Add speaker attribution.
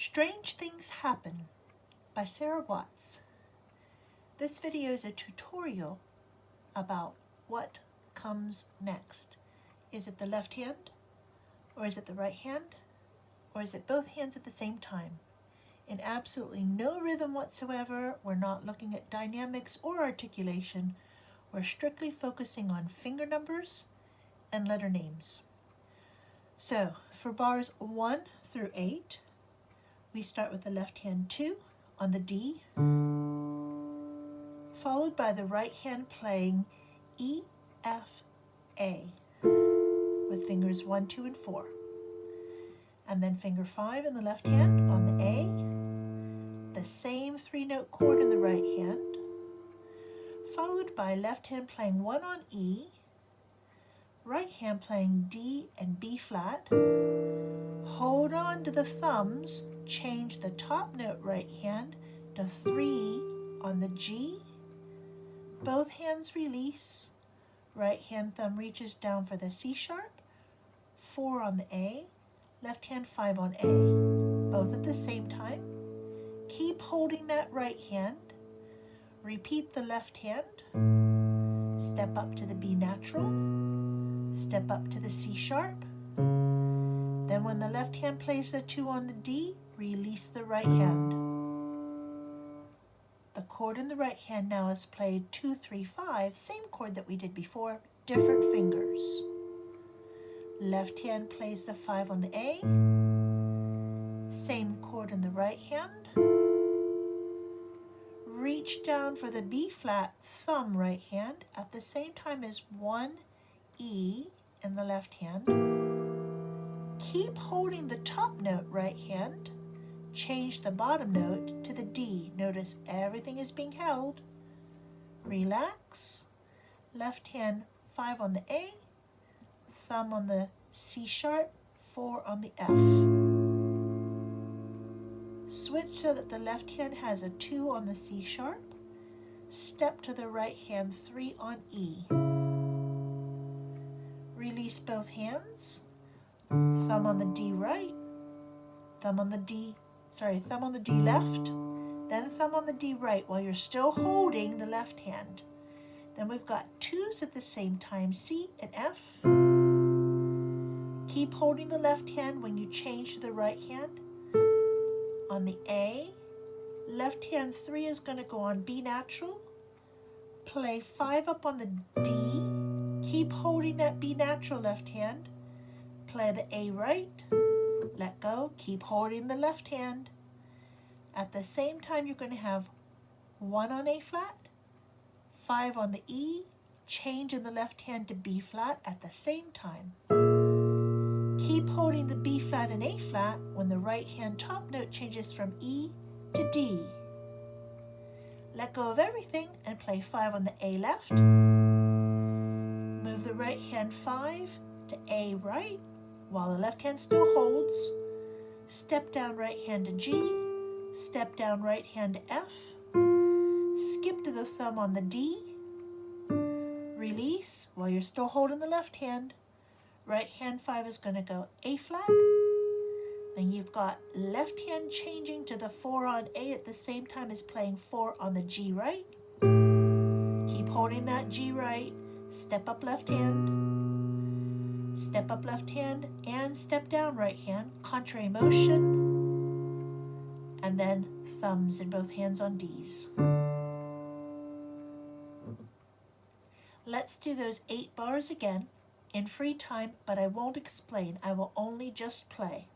Speaker 1: Strange Things Happen by Sarah Watts. This video is a tutorial about what comes next. Is it the left hand, or is it the right hand, or is it both hands at the same time? In absolutely no rhythm whatsoever. We're not looking at dynamics or articulation. We're strictly focusing on finger numbers and letter names. So for bars 1 through 8, we start with the left hand 2 on the D, followed by the right hand playing E, F, A with fingers 1, 2, and 4. And then finger 5 in the left hand on the A, the same 3-note chord in the right hand, followed by left hand playing 1 on E, right hand playing D and B flat. Hold on to the thumbs, change the top note right hand to 3 on the G. Both hands release. Right hand thumb reaches down for the C sharp, 4 on the A, left hand 5 on A, both at the same time. Keep holding that right hand. Repeat the left hand. Step up to the B natural, step up to the C sharp. Then when the left hand plays the 2 on the D, release the right hand. The chord in the right hand now is played 2, 3, 5, same chord that we did before, different fingers. Left hand plays the 5 on the A, same chord in the right hand. Reach down for the B flat, thumb right hand, at the same time as 1 E in the left hand. Keep holding the top note right hand. Change the bottom note to the D. Notice everything is being held. Relax. Left hand 5 on the A, thumb on the C sharp, 4 on the F. Switch so that the left hand has a 2 on the C sharp. Step to the right hand, 3 on E. Release both hands. Thumb on the D right, thumb on the D left, then thumb on the D right while you're still holding the left hand. Then we've got 2s at the same time, C and F. Keep holding the left hand when you change to the right hand. On the A, left hand 3 is going to go on B natural. Play 5 up on the D. Keep holding that B natural left hand. Play the A right, let go, keep holding the left hand. At the same time, you're going to have 1 on A flat, 5 on the E, change in the left hand to B flat at the same time. Keep holding the B flat and A flat when the right hand top note changes from E to D. Let go of everything and play 5 on the A left. Move the right hand 5 to A right, while the left hand still holds. Step down right hand to G, step down right hand to F, skip to the thumb on the D, release while you're still holding the left hand. Right hand 5 is going to go A flat, then you've got left hand changing to the 4 on A at the same time as playing 4 on the G right. Keep holding that G right, step up left hand, step up left hand and step down right hand, contrary motion, and then thumbs in both hands on Ds. Let's do those 8 bars again in free time, but I won't explain. I will only just play.